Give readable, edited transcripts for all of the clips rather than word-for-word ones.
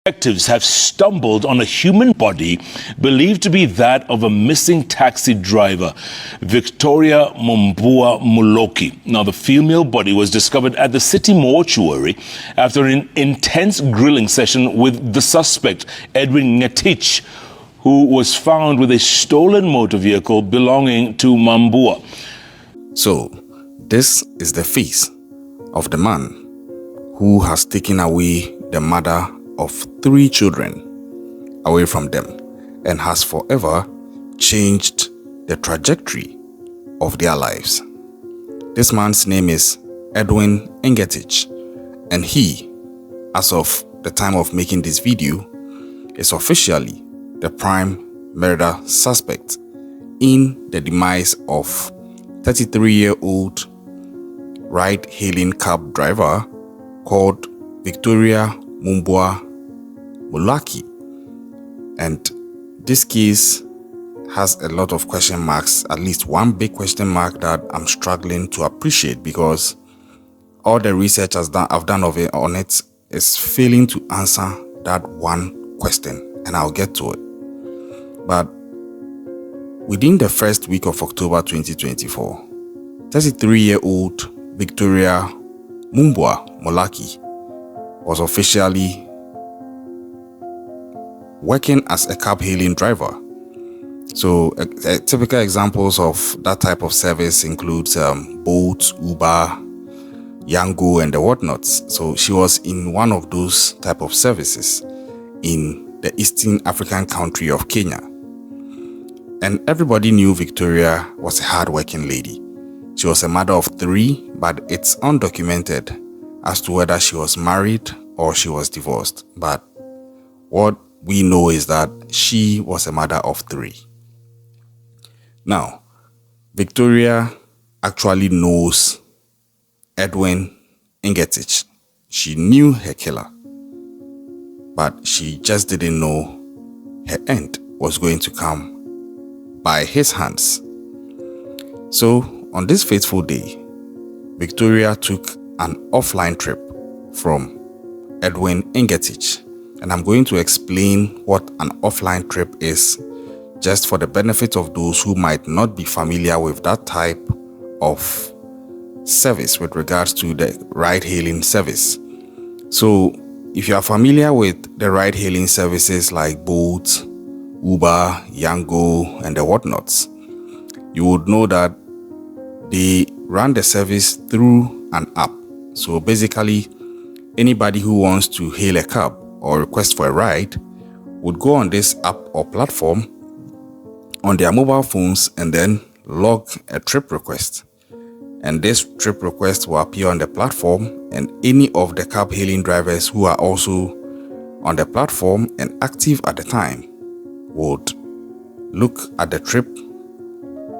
Detectives have stumbled on a human body believed to be that of a missing taxi driver, Victoria Muloki. Now, the female body was discovered at the city mortuary after an intense grilling session with the suspect, Edwin Ngetich, who was found with a stolen motor vehicle belonging to Mambua. So, this is the face of the man who has taken away the mother of 3 children away from them and has forever changed the trajectory of their lives. This man's name is Edwin Ngetich, and he, as of the time of making this video, is officially the prime murder suspect in the demise of 33-year-old ride-hailing cab driver called Victoria Muloki. And this case has a lot of question marks, at least one big question mark that I'm struggling to appreciate, because all the research I've done on it is failing to answer that one question, and I'll get to it. But within the first week of October 2024, 33-year-old Victoria Muloki was officially working as a cab-hailing driver. So typical examples of that type of service includes Bolt, Uber, Yango, and the whatnots. So she was in one of those type of services in the Eastern African country of Kenya. And everybody knew Victoria was a hard-working lady. She was a mother of 3, but it's undocumented as to whether she was married or she was divorced. But what we know is that she was a mother of 3. Now, Victoria actually knows Edwin Ngetich. She knew her killer, but she just didn't know her end was going to come by his hands. So, on this fateful day, Victoria took an offline trip from Edwin Ngetich, and I'm going to explain what an offline trip is, just for the benefit of those who might not be familiar with that type of service with regards to the ride-hailing service. So, if you are familiar with the ride-hailing services like Bolt, Uber, Yango, and the whatnots, you would know that they run the service through an app. So basically, anybody who wants to hail a cab or request for a ride would go on this app or platform on their mobile phones and then log a trip request. And this trip request will appear on the platform, and any of the cab hailing drivers who are also on the platform and active at the time would look at the trip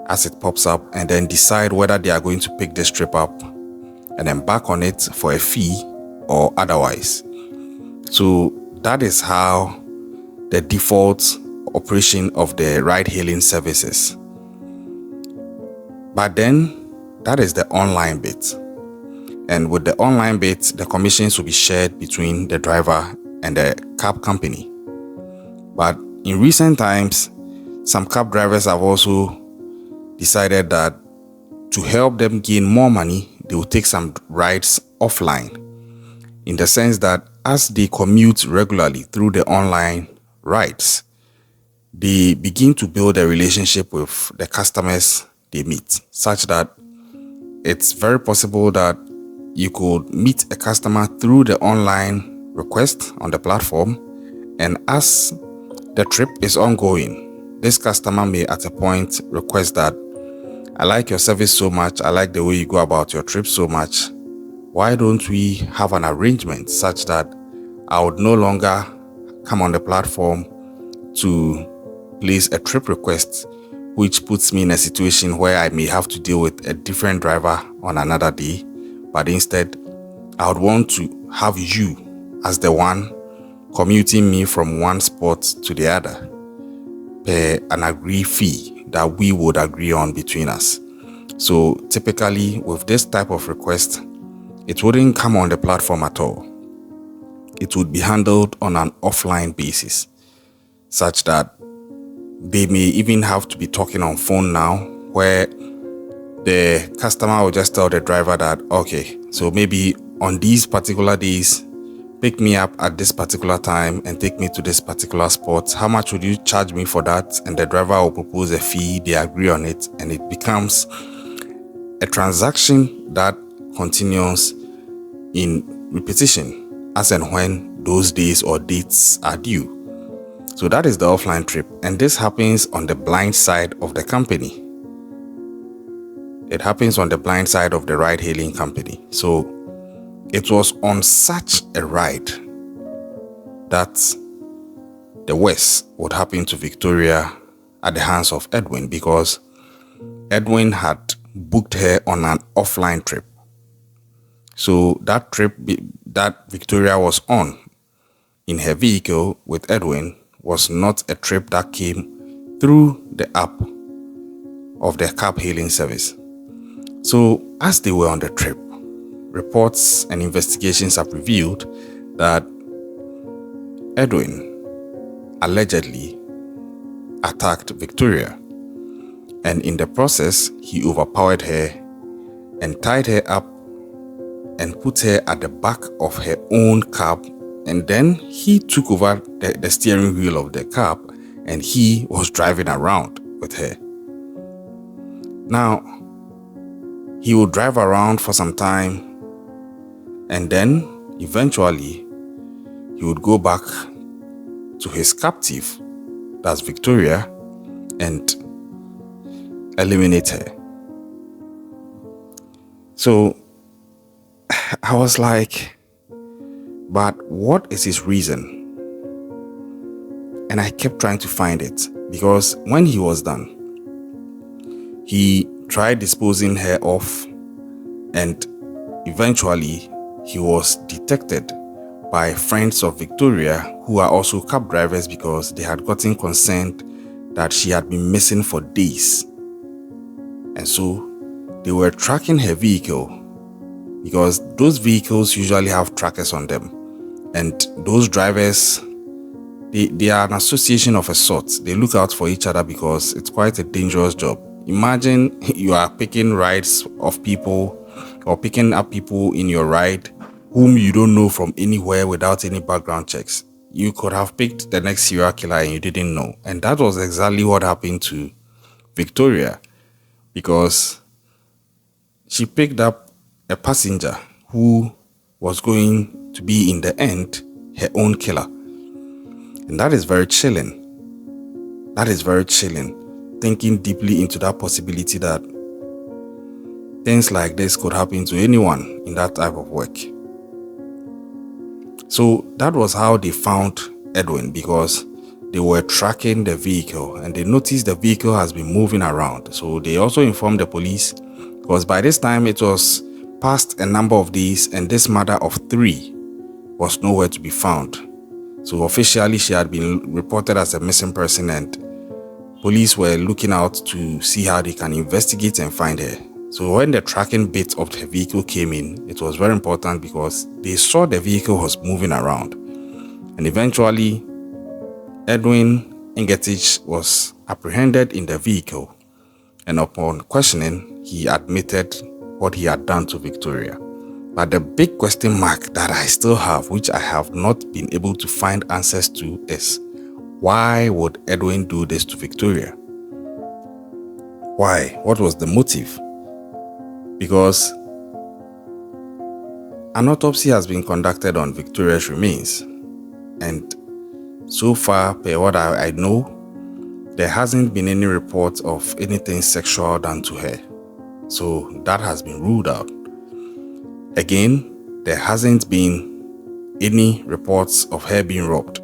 as it pops up and then decide whether they are going to pick this trip up and embark on it for a fee or otherwise. So that is how the default operation of the ride-hailing services. But then that is the online bit. And with the online bit, the commissions will be shared between the driver and the cab company. But in recent times, some cab drivers have also decided that to help them gain more money, they will take some rides offline, in the sense that as they commute regularly through the online rides, they begin to build a relationship with the customers they meet, such that it's very possible that you could meet a customer through the online request on the platform, and as the trip is ongoing, this customer may at a point request that, I like your service so much, I like the way you go about your trip so much, why don't we have an arrangement such that I would no longer come on the platform to place a trip request, which puts me in a situation where I may have to deal with a different driver on another day, but instead I would want to have you as the one commuting me from one spot to the other per an agreed fee that we would agree on between us. So typically with this type of request, it wouldn't come on the platform at all. it would be handled on an offline basis, such that they may even have to be talking on phone now, where the customer will just tell the driver that, okay, so maybe on these particular days, pick me up at this particular time and take me to this particular spot. How much would you charge me for that? And the driver will propose a fee, they agree on it, and it becomes a transaction that continues in repetition as and when those days or dates are due. So that is the offline trip, and this happens on the blind side of the company. It happens on the blind side of the ride-hailing company. So it was on such a ride that the worst would happen to Victoria at the hands of Edwin, because Edwin had booked her on an offline trip. So that trip that Victoria was on in her vehicle with Edwin was not a trip that came through the app of the cab hailing service. So as they were on the trip, reports and investigations have revealed that Edwin allegedly attacked Victoria, and in the process, he overpowered her and tied her up and put her at the back of her own cab, and then he took over the steering wheel of the cab and he was driving around with her. Now, he would drive around for some time, and then eventually he would go back to his captive, that's Victoria, and eliminate her. So I was like, but what is his reason? And I kept trying to find it, because when he was done, he tried disposing her off, and eventually he was detected by friends of Victoria, who are also cab drivers, because they had gotten concerned that she had been missing for days. And so they were tracking her vehicle, because those vehicles usually have trackers on them, and those drivers, they are an association of a sort. They look out for each other because it's quite a dangerous job. Imagine you are picking rides of people, or picking up people in your ride whom you don't know from anywhere without any background checks. You could have picked the next serial killer and you didn't know. And that was exactly what happened to Victoria, because she picked up a passenger who was going to be, in the end, her own killer. And that is very chilling. That is very chilling. Thinking deeply into that possibility that things like this could happen to anyone in that type of work. So that was how they found Edwin, because they were tracking the vehicle and they noticed the vehicle has been moving around. So they also informed the police, because by this time it was past a number of days and this mother of 3 was nowhere to be found. So officially she had been reported as a missing person, and police were looking out to see how they can investigate and find her. So when the tracking bit of the vehicle came in, it was very important, because they saw the vehicle was moving around. And eventually, Edwin Ngetich was apprehended in the vehicle. And upon questioning, he admitted what he had done to Victoria. But the big question mark that I still have, which I have not been able to find answers to, is why would Edwin do this to Victoria? Why? What was the motive? Because an autopsy has been conducted on Victoria's remains, and so far, per what I know, there hasn't been any report of anything sexual done to her. So that has been ruled out. Again, there hasn't been any reports of her being robbed,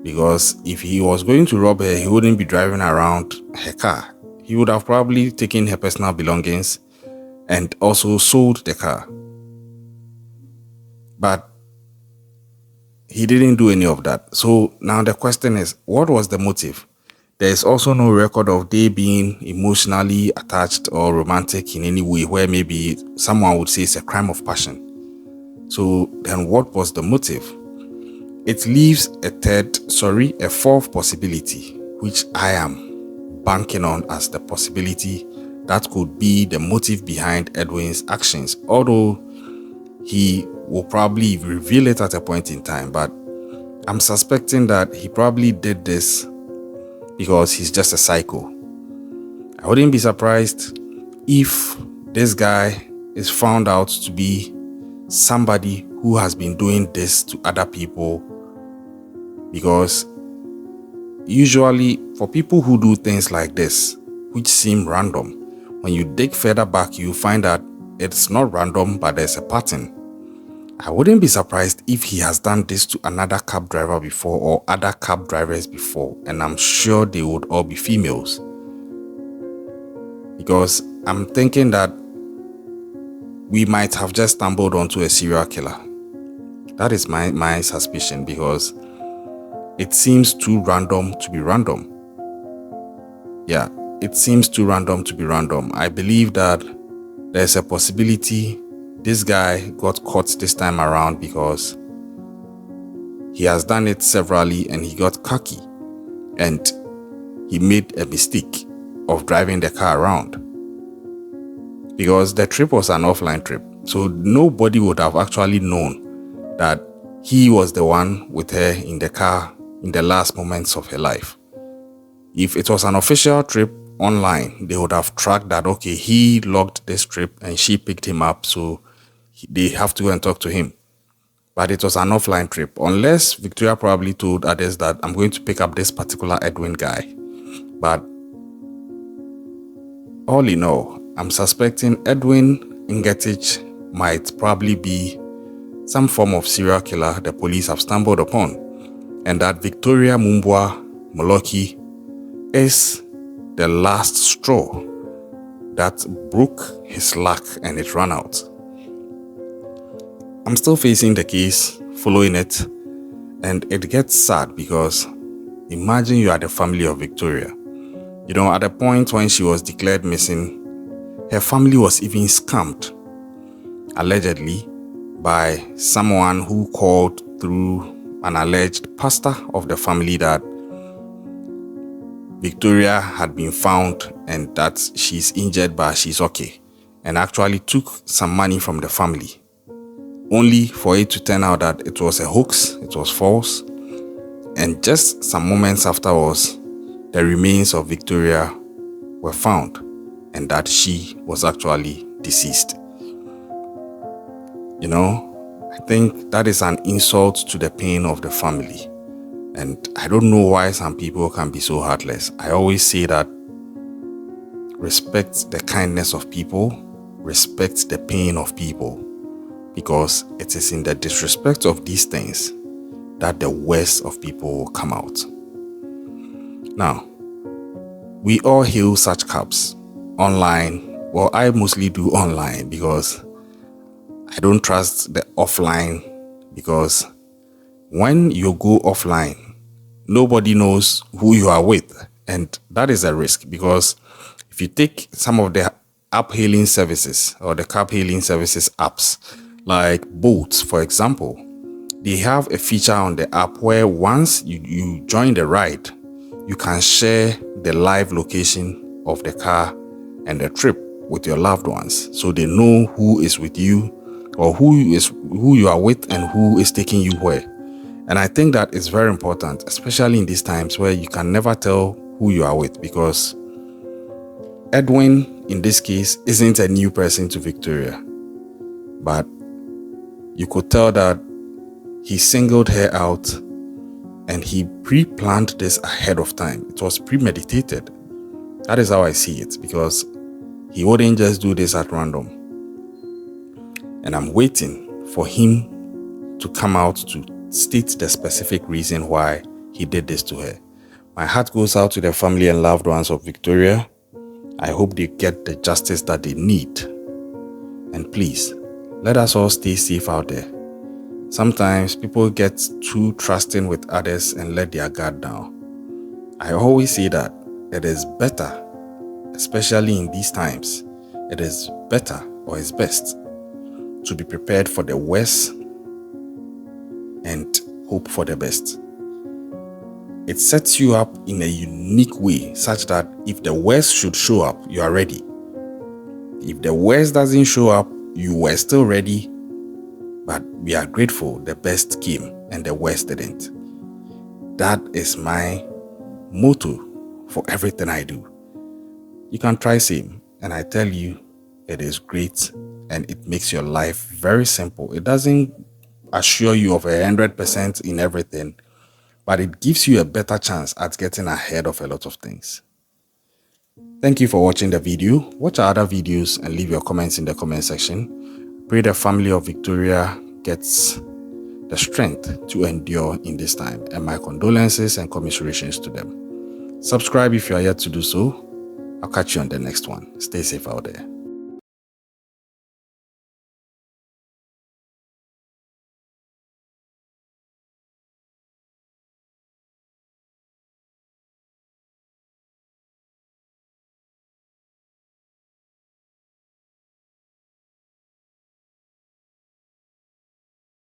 because if he was going to rob her, he wouldn't be driving around her car. He would have probably taken her personal belongings and also sold the car. But he didn't do any of that. So now the question is, what was the motive? There is also no record of they being emotionally attached or romantic in any way, where maybe someone would say it's a crime of passion. So then what was the motive? it leaves a fourth possibility, which I am banking on as the possibility that could be the motive behind Edwin's actions, although he will probably reveal it at a point in time. But I'm suspecting that he probably did this because he's just a psycho. I wouldn't be surprised if this guy is found out to be somebody who has been doing this to other people, because usually for people who do things like this, which seem random, when you dig further back, you find that it's not random, but there's a pattern. I wouldn't be surprised if he has done this to another cab driver before or other cab drivers before, and I'm sure they would all be females. Because I'm thinking that we might have just stumbled onto a serial killer. That is my suspicion, because it seems too random to be random. Yeah, it seems too random to be random. I believe that there's a possibility this guy got caught this time around because he has done it severally and he got cocky and he made a mistake of driving the car around, because the trip was an offline trip. So nobody would have actually known that he was the one with her in the car in the last moments of her life. If it was an official trip online, they would have tracked that, okay, he logged this trip and she picked him up, so they have to go and talk to him. But it was an offline trip, unless Victoria probably told others that I'm going to pick up this particular Edwin guy. But all in all, I'm suspecting Edwin Ngetich might probably be some form of serial killer the police have stumbled upon, and that Victoria Muloki is the last straw that broke his luck and it ran out. I'm still facing the case, following it, and it gets sad because imagine you are the family of Victoria. You know, at the point when she was declared missing, her family was even scammed, allegedly, by someone who called through an alleged pastor of the family that Victoria had been found and that she's injured but she's okay, and actually took some money from the family, only for it to turn out that it was a hoax, it was false, and just some moments afterwards, the remains of Victoria were found and that she was actually deceased. You know, I think that is an insult to the pain of the family. And I don't know why some people can be so heartless. I always say that respect the kindness of people, respect the pain of people, because it is in the disrespect of these things that the worst of people will come out. Now, we all hail such cabs online. Well, I mostly do online because I don't trust the offline, because when you go offline, nobody knows who you are with, and that is a risk, because if you take some of the app hailing services or the cab hailing services apps like Bolt, for example, they have a feature on the app where once you join the ride, you can share the live location of the car and the trip with your loved ones, so they know who is with you or who you are with and who is taking you where. And I think that is very important, especially in these times where you can never tell who you are with, because Edwin, in this case, isn't a new person to Victoria, but you could tell that he singled her out and he pre-planned this ahead of time. It was premeditated. That is how I see it, because he wouldn't just do this at random. And I'm waiting for him to come out to state the specific reason why he did this to her. My heart goes out to the family and loved ones of Victoria. I hope they get the justice that they need. And please, let us all stay safe out there. Sometimes people get too trusting with others and let their guard down. I always say that it is better, especially in these times, it is better or is best to be prepared for the worst and hope for the best. It sets you up in a unique way such that if the worst should show up, you are ready. If the worst doesn't show up, you were still ready, but we are grateful the best came and the worst didn't. That is my motto for everything I do. You can try same, and I tell you, it is great and it makes your life very simple. It doesn't assure you of 100% in everything, but it gives you a better chance at getting ahead of a lot of things. Thank you for watching the video. Watch our other videos and leave your comments in the comment section. Pray the family of Victoria gets the strength to endure in this time, and my condolences and commiserations to them. Subscribe if you are yet to do so. I'll catch you on the next one. Stay safe out there.